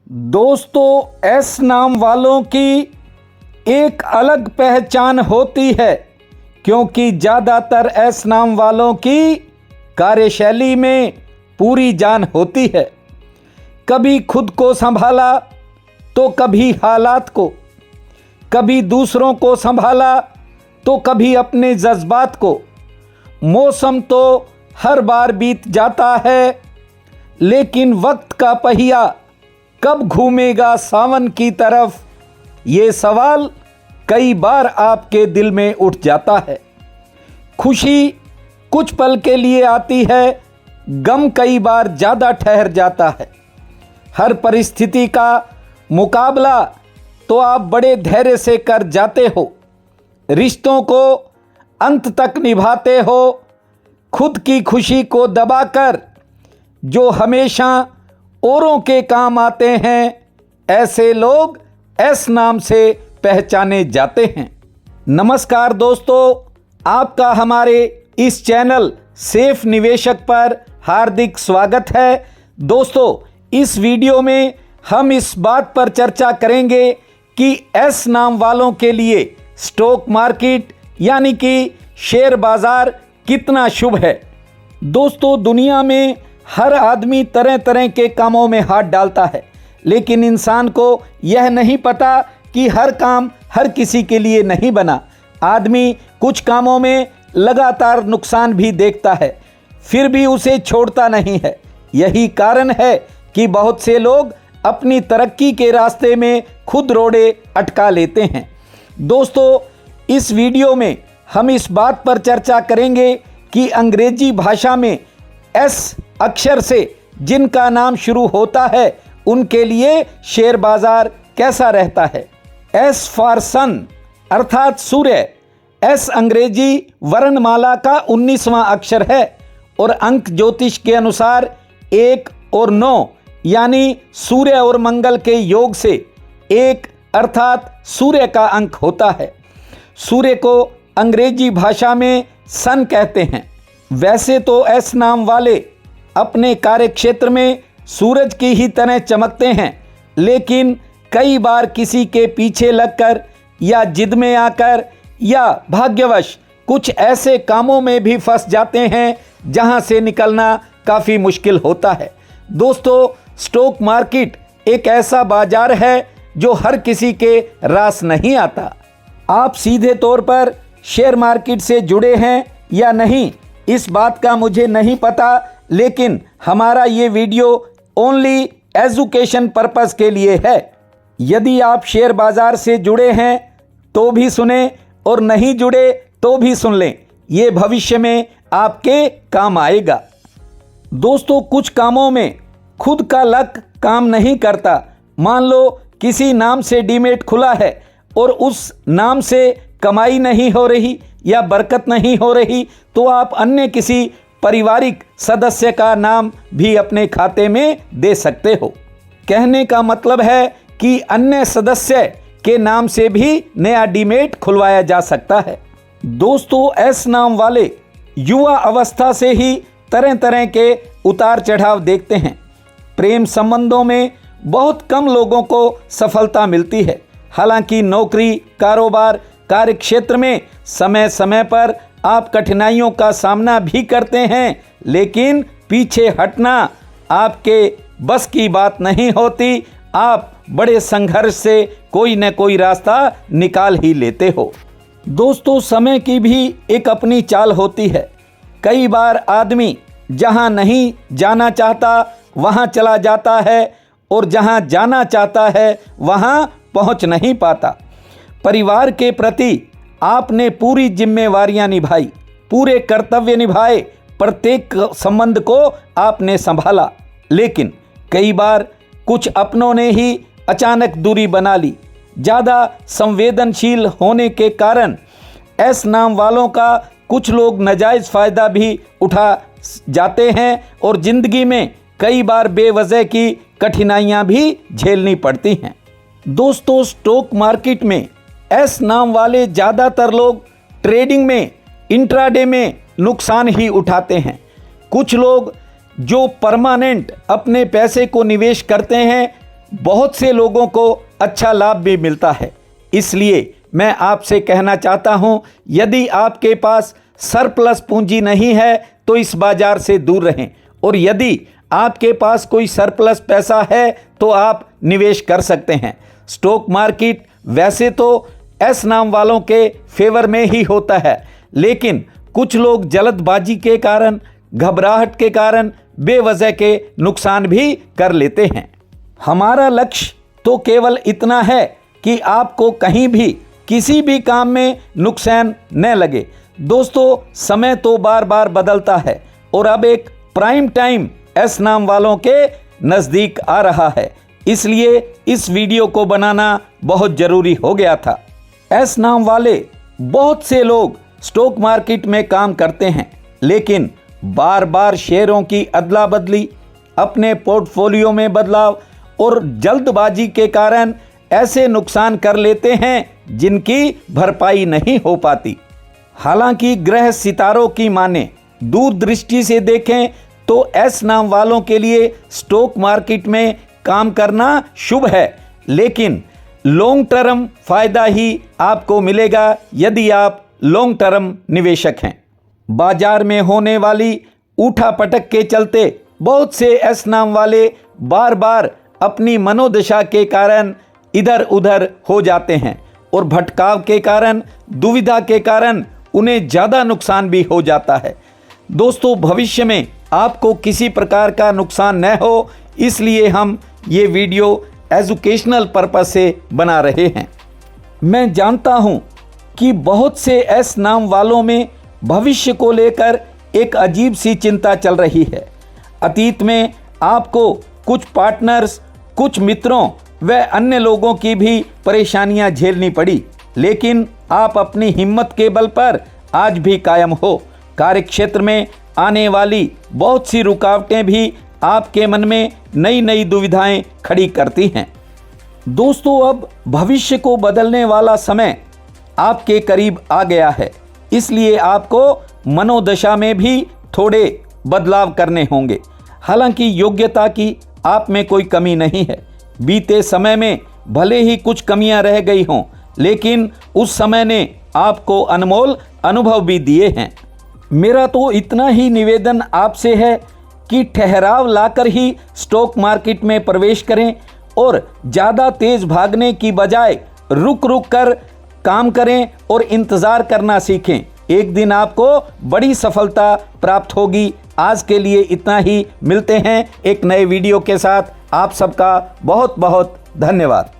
दोस्तों, एस नाम वालों की एक अलग पहचान होती है क्योंकि ज़्यादातर एस नाम वालों की कार्यशैली में पूरी जान होती है। कभी खुद को संभाला तो कभी हालात को, कभी दूसरों को संभाला तो कभी अपने जज्बात को। मौसम तो हर बार बीत जाता है, लेकिन वक्त का पहिया कब घूमेगा सावन की तरफ, ये सवाल कई बार आपके दिल में उठ जाता है। खुशी कुछ पल के लिए आती है, गम कई बार ज़्यादा ठहर जाता है। हर परिस्थिति का मुकाबला तो आप बड़े धैर्य से कर जाते हो, रिश्तों को अंत तक निभाते हो। खुद की खुशी को दबाकर जो हमेशा औरों के काम आते हैं, ऐसे लोग एस नाम से पहचाने जाते हैं। नमस्कार दोस्तों, आपका हमारे इस चैनल सेफ निवेशक पर हार्दिक स्वागत है। दोस्तों, इस वीडियो में हम इस बात पर चर्चा करेंगे कि एस नाम वालों के लिए स्टॉक मार्केट यानी कि शेयर बाजार कितना शुभ है। दोस्तों, दुनिया में हर आदमी तरह तरह के कामों में हाथ डालता है, लेकिन इंसान को यह नहीं पता कि हर काम हर किसी के लिए नहीं बना। आदमी कुछ कामों में लगातार नुकसान भी देखता है, फिर भी उसे छोड़ता नहीं है। यही कारण है कि बहुत से लोग अपनी तरक्की के रास्ते में खुद रोड़े अटका लेते हैं। दोस्तों, इस वीडियो में हम इस बात पर चर्चा करेंगे कि अंग्रेजी भाषा में एस अक्षर से जिनका नाम शुरू होता है उनके लिए शेयर बाजार कैसा रहता है। एस फॉर सन अर्थात सूर्य। एस अंग्रेजी वर्णमाला का 19वां अक्षर है और अंक ज्योतिष के अनुसार 1 और 9 यानी सूर्य और मंगल के योग से 1 अर्थात सूर्य का अंक होता है। सूर्य को अंग्रेजी भाषा में सन कहते हैं। वैसे तो एस नाम वाले अपने कार्यक्षेत्र में सूरज की ही तरह चमकते हैं, लेकिन कई बार किसी के पीछे लगकर या जिद में आकर या भाग्यवश कुछ ऐसे कामों में भी फंस जाते हैं जहां से निकलना काफ़ी मुश्किल होता है। दोस्तों, स्टॉक मार्केट एक ऐसा बाजार है जो हर किसी के रास नहीं आता। आप सीधे तौर पर शेयर मार्केट से जुड़े हैं या नहीं, इस बात का मुझे नहीं पता, लेकिन हमारा ये वीडियो ओनली एजुकेशन पर्पस के लिए है। यदि आप शेयर बाजार से जुड़े हैं तो भी सुने और नहीं जुड़े तो भी सुन लें, ये भविष्य में आपके काम आएगा। दोस्तों, कुछ कामों में खुद का लक काम नहीं करता। मान लो किसी नाम से डीमेट खुला है और उस नाम से कमाई नहीं हो रही या बरकत नहीं हो रही, तो आप अन्य किसी पारिवारिक सदस्य का नाम भी अपने खाते में दे सकते हो। कहने का मतलब है कि अन्य सदस्य के नाम से भी नया डीमेट खुलवाया जा सकता है। दोस्तों, एस नाम वाले युवा अवस्था से ही तरह तरह के उतार चढ़ाव देखते हैं। प्रेम संबंधों में बहुत कम लोगों को सफलता मिलती है। हालांकि नौकरी, कारोबार, कार्यक्षेत्र में समय समय पर आप कठिनाइयों का सामना भी करते हैं, लेकिन पीछे हटना आपके बस की बात नहीं होती। आप बड़े संघर्ष से कोई न कोई रास्ता निकाल ही लेते हो। दोस्तों, समय की भी एक अपनी चाल होती है। कई बार आदमी जहां नहीं जाना चाहता वहां चला जाता है और जहां जाना चाहता है वहां पहुंच नहीं पाता। परिवार के प्रति आपने पूरी जिम्मेवारियां निभाई, पूरे कर्तव्य निभाए, प्रत्येक संबंध को आपने संभाला, लेकिन कई बार कुछ अपनों ने ही अचानक दूरी बना ली। ज़्यादा संवेदनशील होने के कारण एस नाम वालों का कुछ लोग नाजायज़ फ़ायदा भी उठा जाते हैं और ज़िंदगी में कई बार बेवजह की कठिनाइयां भी झेलनी पड़ती हैं। दोस्तों, स्टॉक मार्केट में एस नाम वाले ज़्यादातर लोग ट्रेडिंग में, इंट्राडे में नुकसान ही उठाते हैं। कुछ लोग जो परमानेंट अपने पैसे को निवेश करते हैं बहुत से लोगों को अच्छा लाभ भी मिलता है। इसलिए मैं आपसे कहना चाहता हूं, यदि आपके पास सरप्लस पूंजी नहीं है तो इस बाजार से दूर रहें, और यदि आपके पास कोई सरप्लस पैसा है तो आप निवेश कर सकते हैं। स्टॉक मार्केट वैसे तो एस नाम वालों के फेवर में ही होता है, लेकिन कुछ लोग जल्दबाजी के कारण, घबराहट के कारण बेवजह के नुकसान भी कर लेते हैं। हमारा लक्ष्य तो केवल इतना है कि आपको कहीं भी किसी भी काम में नुकसान न लगे। दोस्तों, समय तो बार बार बदलता है और अब एक प्राइम टाइम एस नाम वालों के नज़दीक आ रहा है, इसलिए इस वीडियो को बनाना बहुत ज़रूरी हो गया था। एस नाम वाले बहुत से लोग स्टॉक मार्केट में काम करते हैं, लेकिन बार बार शेयरों की अदला बदली, अपने पोर्टफोलियो में बदलाव और जल्दबाजी के कारण ऐसे नुकसान कर लेते हैं जिनकी भरपाई नहीं हो पाती। हालांकि ग्रह सितारों की माने, दूरदृष्टि से देखें तो एस नाम वालों के लिए स्टॉक मार्केट में काम करना शुभ है, लेकिन लॉन्ग टर्म फायदा ही आपको मिलेगा यदि आप लॉन्ग टर्म निवेशक हैं। बाजार में होने वाली उठापटक के चलते बहुत से एस नाम वाले बार बार अपनी मनोदशा के कारण इधर उधर हो जाते हैं, और भटकाव के कारण, दुविधा के कारण उन्हें ज़्यादा नुकसान भी हो जाता है। दोस्तों, भविष्य में आपको किसी प्रकार का नुकसान न हो, इसलिए हम ये वीडियो एजुकेशनल पर्पस से बना रहे हैं। मैं जानता हूं कि बहुत से एस नाम वालों में भविष्य को लेकर एक अजीब सी चिंता चल रही है। अतीत में आपको कुछ पार्टनर्स, कुछ मित्रों व अन्य लोगों की भी परेशानियां झेलनी पड़ी, लेकिन आप अपनी हिम्मत के बल पर आज भी कायम हो। कार्यक्षेत्र में आने वाली बहुत सी रुकावटें भी आपके मन में नई नई दुविधाएं खड़ी करती हैं। दोस्तों, अब भविष्य को बदलने वाला समय आपके करीब आ गया है, इसलिए आपको मनोदशा में भी थोड़े बदलाव करने होंगे। हालांकि योग्यता की आप में कोई कमी नहीं है। बीते समय में भले ही कुछ कमियां रह गई हों, लेकिन उस समय ने आपको अनमोल अनुभव भी दिए हैं। मेरा तो इतना ही निवेदन आपसे है कि ठहराव लाकर ही स्टॉक मार्केट में प्रवेश करें और ज़्यादा तेज भागने की बजाय रुक रुक कर काम करें और इंतज़ार करना सीखें। एक दिन आपको बड़ी सफलता प्राप्त होगी। आज के लिए इतना ही। मिलते हैं एक नए वीडियो के साथ। आप सबका बहुत बहुत धन्यवाद।